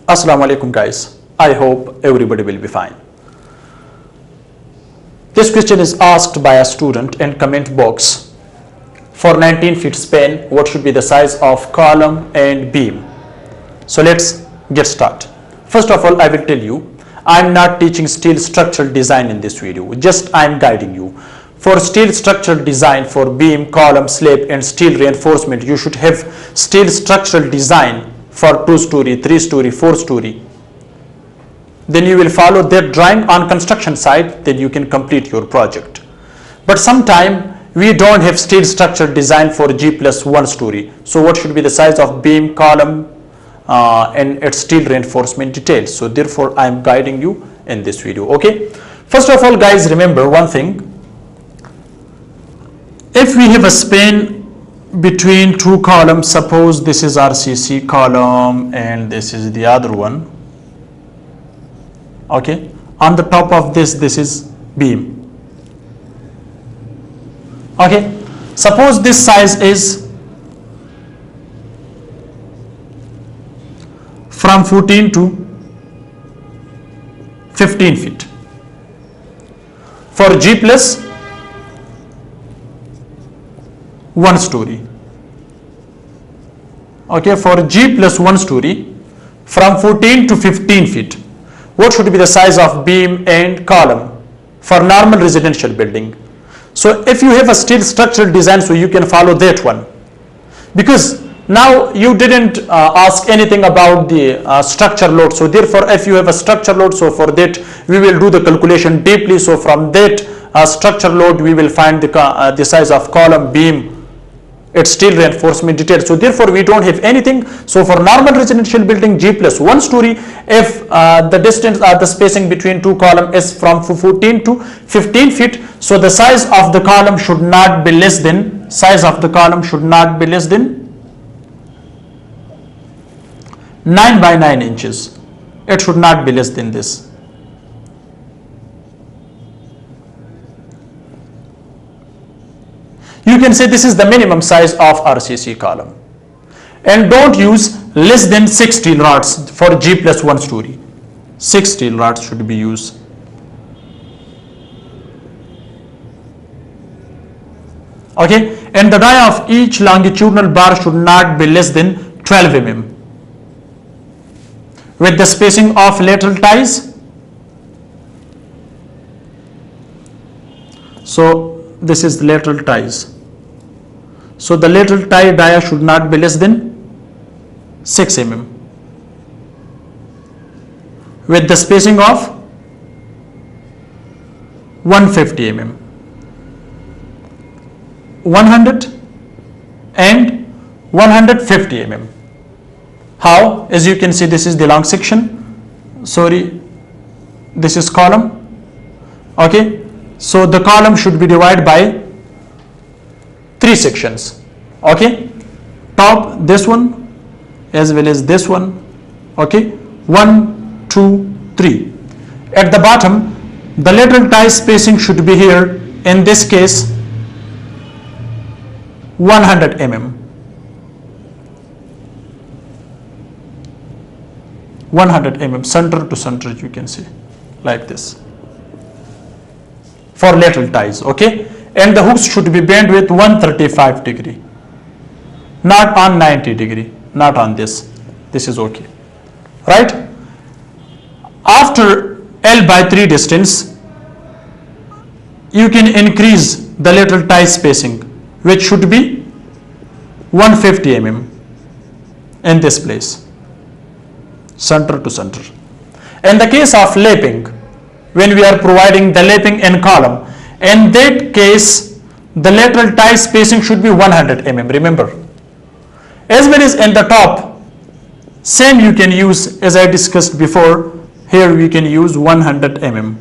Assalamu alaikum guys. I hope everybody will be fine. This question is asked by a student in comment box. For 19 feet span, what should be the size of column and beam? So let's get started. First of all, I will tell you, I am not teaching steel structural design in this video. Just I am guiding you. For steel structural design for beam, column, slab and steel reinforcement, you should have steel structural design for 2-story, 3-story, 4-story. Then you will follow that drawing on construction site, then you can complete your project. But sometime we don't have steel structural design for G+1 story. So what should be the size of beam, column and its steel reinforcement details? So therefore I am guiding you in this video. Okay. First of all guys, remember one thing. If we have a span between two columns, suppose this is RCC column and this is the other one. Okay, on the top of this is beam. Okay, suppose this size is from 14 to 15 feet. For G+1 story. Okay, for G+1 story from 14 to 15 feet. What should be the size of beam and column for normal residential building? So if you have a steel structural design, so you can follow that one, because now you didn't ask anything about the structure load. So therefore if you have a structure load, so for that we will do the calculation deeply. So from that structure load we will find the size of column, beam, its steel reinforcement detail. So therefore we don't have anything. So for normal residential building G+1 story, if the distance or the spacing between two columns is from 14 to 15 feet, so the size of the column should not be less than 9 by 9 inches. It should not be less than this. You can say this is the minimum size of RCC column. And don't use less than 6 steel rods for G+1 story. 6 steel rods should be used. Okay, and the dia of each longitudinal bar should not be less than 12 mm. With the spacing of lateral ties, so this is the lateral ties. So the lateral tie dia should not be less than 6 mm. With the spacing of 150 mm. 100 and 150 mm. How? As you can see, this is the long section. Sorry, this is column. Okay. So the column should be divided by 3 sections. Okay, top this one as well as this one. Okay, 1, 2, 3. At the bottom, the lateral tie spacing should be here. In this case, 100 mm. 100 mm, center to center, you can see like this. For lateral ties, okay, and the hooks should be bent with 135 degree, not on 90 degree, not on this. This is okay, right? After L/3 distance, you can increase the lateral tie spacing, which should be 150 mm in this place, center to center. In the case of lapping, when we are providing the lapping in column, in that case the lateral tie spacing should be 100 mm. Remember, as well as in the top, same you can use as I discussed before. Here we can use 100 mm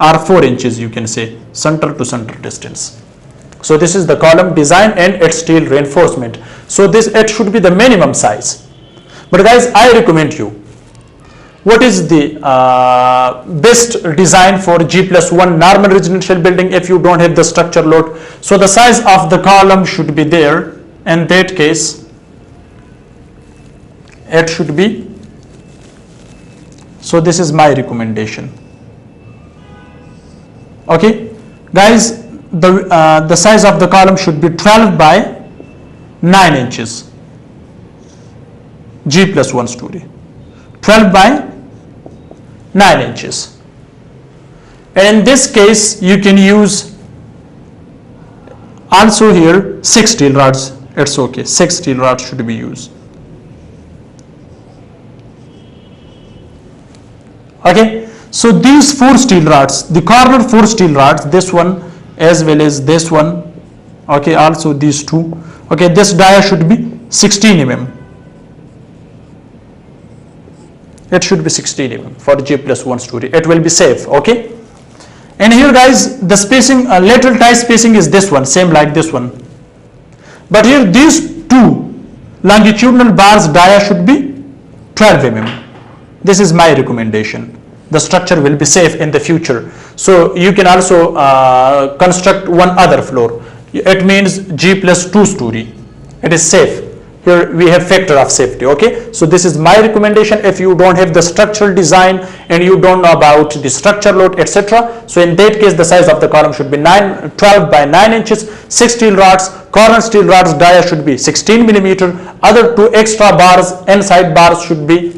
or 4 inches, you can say, center to center distance. So this is the column design and its steel reinforcement. So this, it should be the minimum size. But guys, I recommend you, what is the best design for G+1 normal residential building if you don't have the structure load? So the size of the column should be there. In that case, it should be So this is my recommendation. Okay, guys, the size of the column should be 12 by 9 inches. G plus 1 story. 12 by 9 inches. And in this case, you can use also here 6 steel rods. It's okay. 6 steel rods should be used. Okay. So these 4 steel rods, the corner 4 steel rods, this one as well as this one, okay, also these two, okay, this dia should be 16 mm. It should be 16 mm for G plus 1 story. It will be safe, okay. And here guys, the spacing, lateral tie spacing is this one, same like this one. But here these two longitudinal bars dia should be 12 mm. This is my recommendation. The structure will be safe in the future. So you can also construct one other floor. It means G plus 2 story. It is safe. Here we have factor of safety. Okay. So this is my recommendation. If you don't have the structural design and you don't know about the structure load, etc. So in that case, the size of the column should be 12 by 9 inches. 6 steel rods, corner steel rods dia should be 16 millimeter. Other 2 extra bars, inside bars should be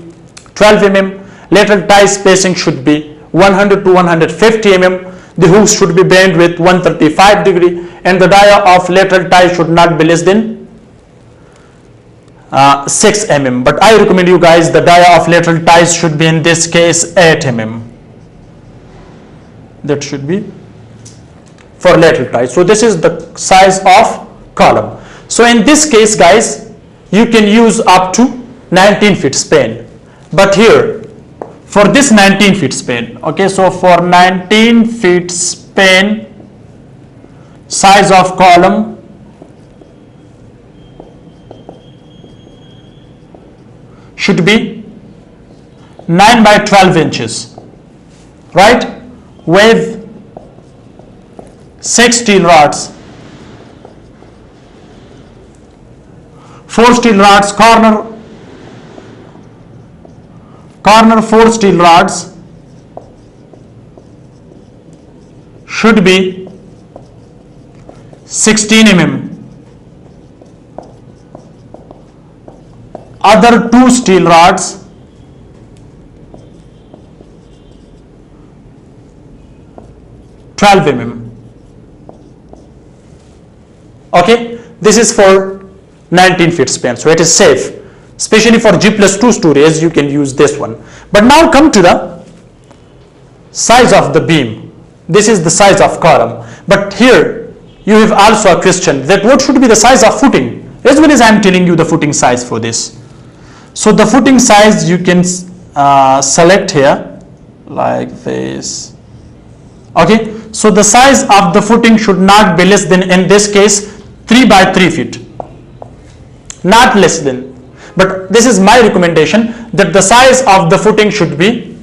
12 mm. Lateral tie spacing should be 100 to 150 mm. The hooks should be bent with 135 degree, and the dia of lateral tie should not be less than 6 mm. But I recommend you guys the dia of lateral ties should be in this case 8 mm. That should be for lateral ties. So this is the size of column. So in this case guys, you can use up to 19 feet span. But here for this 19 feet span, okay, so for 19 feet span, size of column should be 9 by 12 inches, right, with 6 steel rods, 4 steel rods, corner 4 steel rods should be 16 mm. Other 2 steel rods mm. Okay, this is for 19 feet span, so it is safe. Especially for G plus 2 stories, you can use this one. But now come to the size of the beam. This is the size of column. But here you have also a question that what should be the size of footing, as well as I am telling you the footing size for this. So the footing size you can select here like this. Okay, so the size of the footing should not be less than, in this case, 3 by 3 feet. Not less than. But this is my recommendation that the size of the footing should be,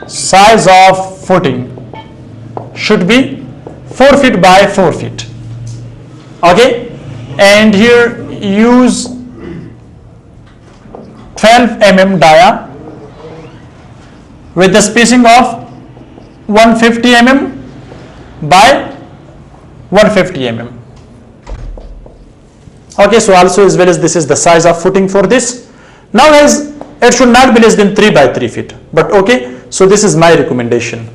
size of footing should be 4 feet by 4 feet. Okay, and here use 12 mm dia with the spacing of 150 mm by 150 mm. Okay, so also as well as this is the size of footing for this. Now as it should not be less than 3 by 3 feet. But okay, so this is my recommendation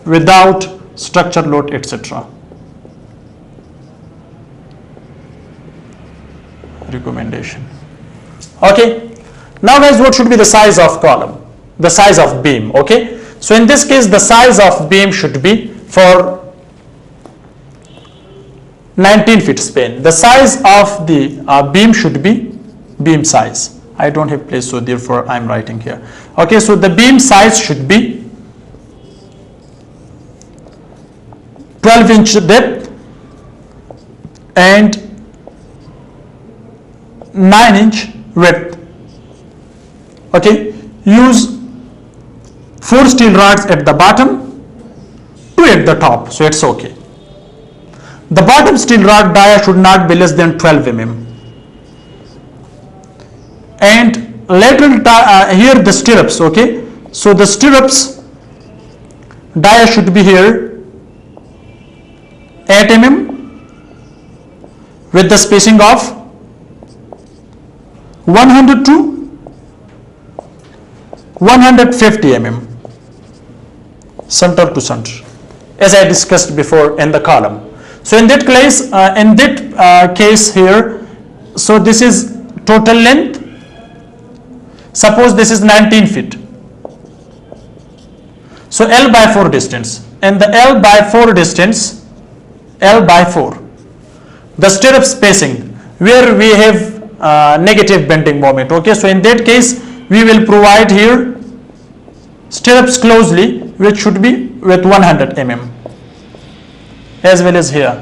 without structure load, etc. Recommendation. Okay, now guys, what should be the size of column? The size of beam. Okay, so in this case the size of beam should be for 19 feet span. The size of the beam should be beam size. I don't have place, so therefore I am writing here. Okay, so the beam size should be 12-inch depth and 9-inch width. Okay, use 4 steel rods at the bottom, 2 at the top, so it's okay. The bottom steel rod dia should not be less than 12 mm. And here the stirrups, okay, so the stirrups dia should be here 8 mm with the spacing of 100 to 150 mm center to center, as I discussed before in the column. So in that case here, so this is total length. Suppose this is 19 feet. So L by 4 distance, and the L by 4 distance, L by 4, the stirrup spacing where we have negative bending moment. Okay, so in that case we will provide here stirrups closely, which should be with 100 mm, as well as here.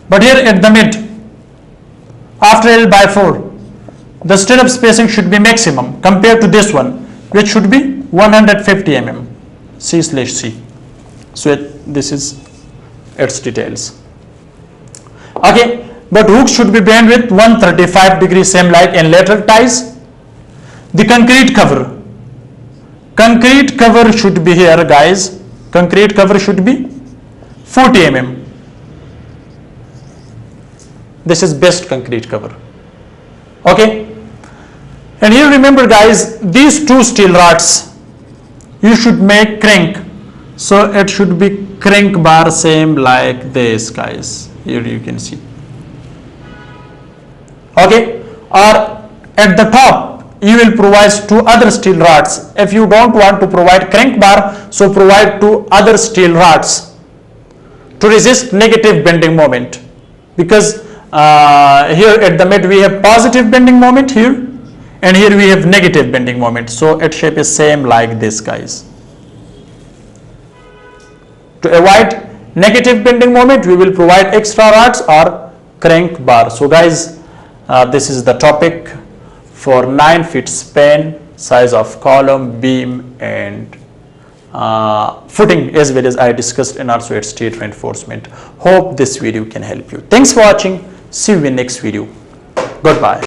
But here at the mid, after L by 4, the stirrup spacing should be maximum compared to this one, which should be 150 mm, C/C. So this is its details. Okay, but hooks should be bent with 135 degrees, same like in lateral ties. The concrete cover should be here, guys. Concrete cover should be 40 mm. This is best concrete cover. Okay, and here remember, guys, these two steel rods you should make crank, so it should be crank bar same like this, guys. Here you can see. Okay, or at the top you will provide two other steel rods. If you don't want to provide crank bar, so provide two other steel rods to resist negative bending moment, because here at the mid we have positive bending moment here, and here we have negative bending moment, so its shape is same like this, guys. To avoid negative bending moment, we will provide extra rods or crank bar. So guys, this is the topic for 9 feet span, size of column, beam and footing, as well as I discussed, and also its state reinforcement. Hope this video can help you. Thanks for watching. See you in next video. Goodbye.